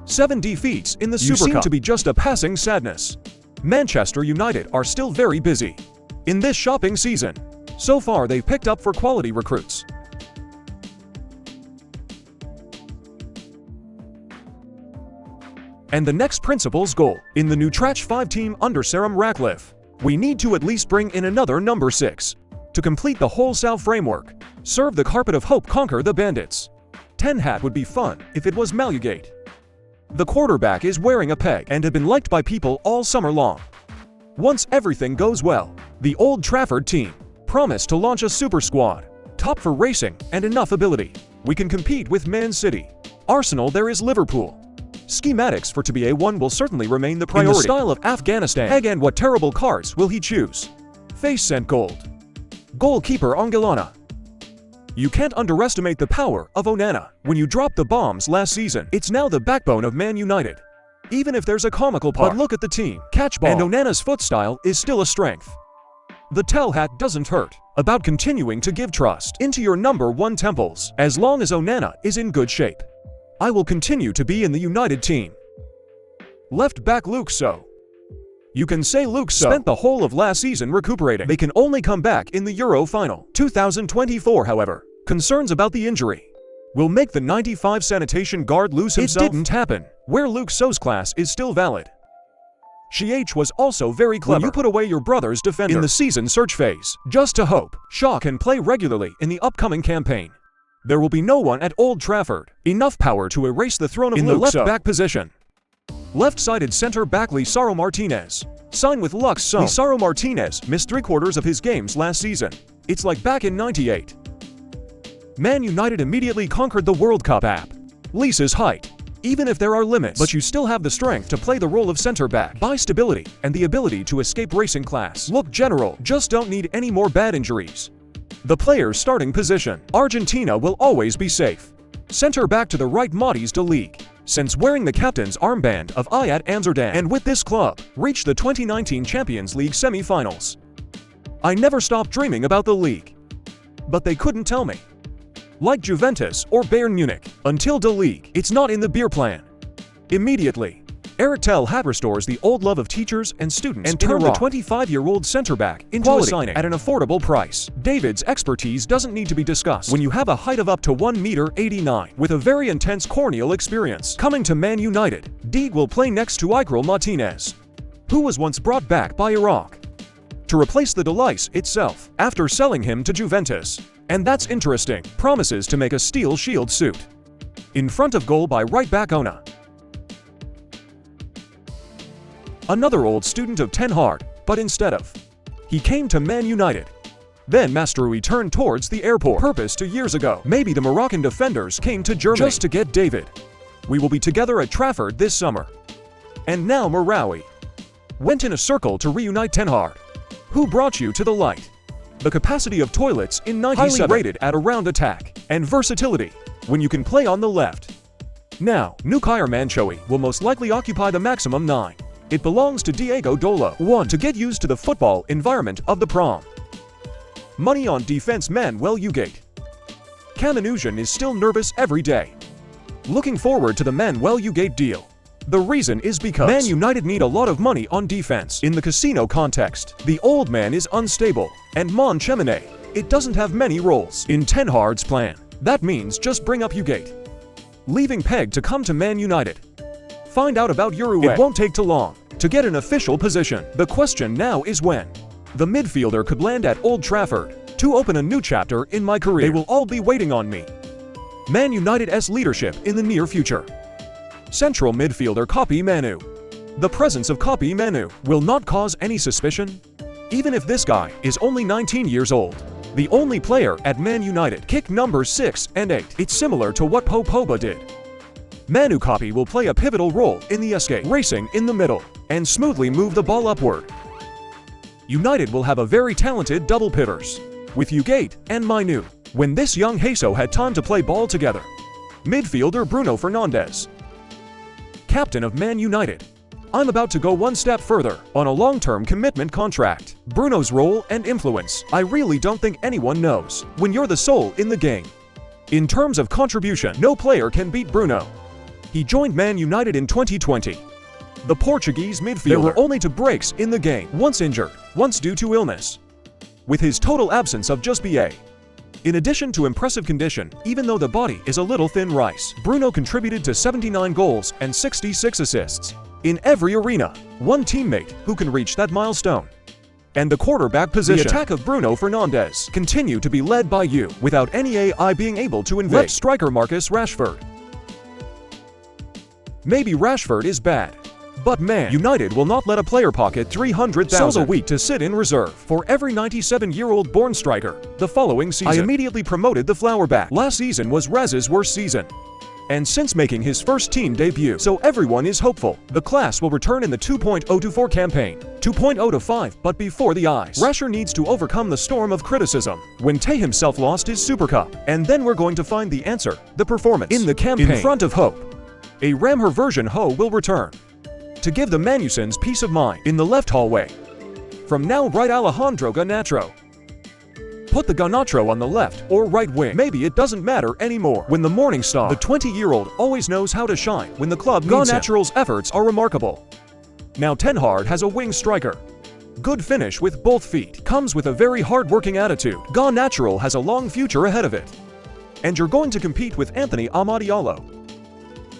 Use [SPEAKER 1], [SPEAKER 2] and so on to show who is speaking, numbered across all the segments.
[SPEAKER 1] 7 defeats in the Super Cup. You seem to be just a passing sadness. Manchester United are still very busy in this shopping season. So far, they've picked up for quality recruits. And the next principal's goal in the new Trash 5 team under Sam Ratcliffe. We need to at least bring in another number 6 to complete the wholesale framework. Serve the carpet of hope, conquer the bandits. Ten Hag would be fun if it was Malugate. The quarterback is wearing a peg and had been liked by people all summer long. Once everything goes well, the Old Trafford team promised to launch a super squad, top for racing and enough ability. We can compete with Man City. Arsenal, there is Liverpool. Schematics for to be A1 will certainly remain the priority. In the style of Afghanistan. Egg, and what terrible cards will he choose? Face sent gold. Goalkeeper Angelana. You can't underestimate the power of Onana. When you dropped the bombs last season, it's now the backbone of Man United. Even if there's a comical part. But look at the team. Catch ball. And Onana's foot style is still a strength. The tell hat doesn't hurt. About continuing to give trust into your number 1 temples. As long as Onana is in good shape, I will continue to be in the United team. Left back Luke Shaw. You can say Luke Shaw spent the whole of last season recuperating. They can only come back in the Euro final 2024, however. Concerns about the injury will make the 95 sanitation guard lose himself. It didn't happen, where Luke Shaw's class is still valid. Sh was also very clever. When you put away your brother's defender in the season search phase, just to hope Shaw can play regularly in the upcoming campaign. There will be no one at Old Trafford enough power to erase the throne of in Luke the left-back position. Left-sided center-back Lisandro Martinez signed with Lux Shaw. Lisandro Martinez missed 3/4 of his games last season. It's like back in '98. Man United immediately conquered the World Cup app. Lisa's height. Even if there are limits, but you still have the strength to play the role of center-back. By stability and the ability to escape racing class. Look general, just don't need any more bad injuries. The player's starting position. Argentina will always be safe. Center back to the right, Matthijs de Ligt, since wearing the captain's armband of Ajax Amsterdam, and with this club, reached the 2019 Champions League semi-finals. I never stopped dreaming about the league. But they couldn't tell me. Like Juventus or Bayern Munich, until de Ligt, it's not in the beer plan. Immediately, Erik ten Hag restores the old love of teachers and students and turned the 25-year-old center-back into a signing at an affordable price. David's expertise doesn't need to be discussed when you have a height of up to 1.89 m with a very intense corneal experience. Coming to Man United, Deeg will play next to Iker Martinez, who was once brought back by Iraq to replace the Delice itself after selling him to Juventus. And that's interesting. Promises to make a steel shield suit. In front of goal by right back Ona. Another old student of Ten Hag, but instead of he came to Man United, then Mastroui turned towards the airport. Purpose 2 years ago. Maybe the Moroccan defenders came to Germany just to get David. We will be together at Trafford this summer. And now Marawi went in a circle to reunite Ten Hag. Who brought you to the light? The capacity of toilets in 97, highly rated at around attack, and versatility when you can play on the left. Now, Nukir Manchowi will most likely occupy the maximum 9. It belongs to Diego Dolo. 1. To get used to the football environment of the prom. Money on defense. Manuel Ugarte. Kamanusian is still nervous every day. Looking forward to the Manuel Ugarte deal. The reason is because Man United need a lot of money on defense. In the casino context, the old man is unstable, and Mon Chemene, it doesn't have many roles in Ten Hag's plan. That means just bring up Ugarte. Leaving Peg to come to Man United. Find out about Uruguay. It won't take too long to get an official position. The question now is when the midfielder could land at Old Trafford to open a new chapter in my career. They will all be waiting on me. Man United's leadership in the near future. Central midfielder Kobbie Mainoo. The presence of Kobbie Mainoo will not cause any suspicion, even if this guy is only 19 years old. The only player at Man United kick number 6 and 8. It's similar to what Paul Pogba did. Mainoo Kobbie will play a pivotal role in the escape, racing in the middle, and smoothly move the ball upward. United will have a very talented double pivots, with Ugarte and Mainoo, when this young Haso had time to play ball together. Midfielder Bruno Fernandes. Captain of Man United. I'm about to go one step further on a long-term commitment contract. Bruno's role and influence, I really don't think anyone knows when you're the soul in the game. In terms of contribution, no player can beat Bruno. He joined Man United in 2020. The Portuguese midfielder were only to breaks in the game, once injured, once due to illness, with his total absence of just BA. In addition to impressive condition, even though the body is a little thin rice, Bruno contributed to 79 goals and 66 assists. In every arena, one teammate who can reach that milestone. And the quarterback position, the attack of Bruno Fernandes, continue to be led by you, without any AI being able to invade. Left striker Marcus Rashford. Maybe Rashford is bad, but Man United will not let a player pocket $300,000 a week to sit in reserve for every 97-year-old born striker. The following season, I immediately promoted the flower back. Last season was Raz's worst season, and since making his first team debut, so everyone is hopeful. The class will return in the 2.024 campaign, 2.025, but before the eyes. Rasher needs to overcome the storm of criticism when Tay himself lost his Super Cup, and then we're going to find the answer, the performance. In the campaign, in front of hope, a Ramher version Ho will return to give the Manusins peace of mind. In the left hallway, from now right Alejandro Garnacho. Put the Garnacho on the left or right wing. Maybe it doesn't matter anymore. When the Morning Star, the 20-year-old, always knows how to shine when the club needs him. Garnacho's efforts are remarkable. Now Ten Hag has a wing striker. Good finish with both feet. Comes with a very hard-working attitude. Garnacho has a long future ahead of it. And you're going to compete with Anthony Amadiolo.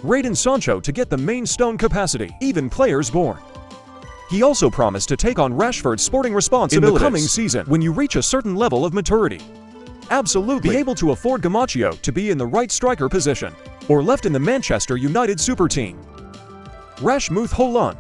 [SPEAKER 1] Jadon Sancho to get the main stone capacity. Even players born. He also promised to take on Rashford's sporting responsibilities in the coming season when you reach a certain level of maturity. Absolutely. Be able to afford Garnacho to be in the right striker position or left in the Manchester United super team. Rasmuth Højlund.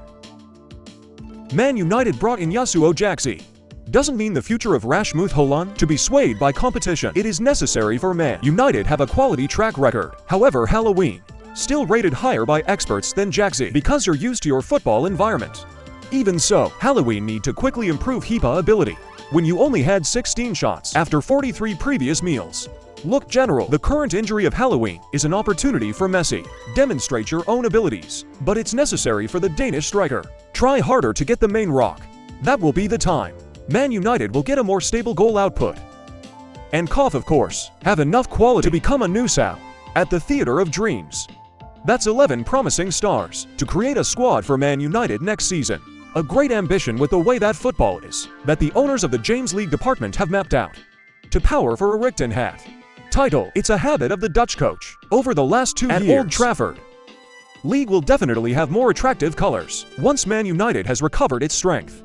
[SPEAKER 1] Man United brought in Yasuo Jaxi. Doesn't mean the future of Rasmuth Højlund to be swayed by competition. It is necessary for Man United have a quality track record. However, Halloween still rated higher by experts than Jaxi because you're used to your football environment. Even so, Halloween need to quickly improve HIPAA ability when you only had 16 shots after 43 previous meals. Look general, the current injury of Halloween is an opportunity for Messi. Demonstrate your own abilities, but it's necessary for the Danish striker. Try harder to get the main rock. That will be the time Man United will get a more stable goal output. And Kof, of course, have enough quality to become a new Sao at the Theatre of Dreams. That's 11 promising stars to create a squad for Man United next season. A great ambition with the way that football is, that the owners of the James League department have mapped out. To power for a Richten hat. Title, it's a habit of the Dutch coach. Over the last 2 years, at Old Trafford, League will definitely have more attractive colors once Man United has recovered its strength.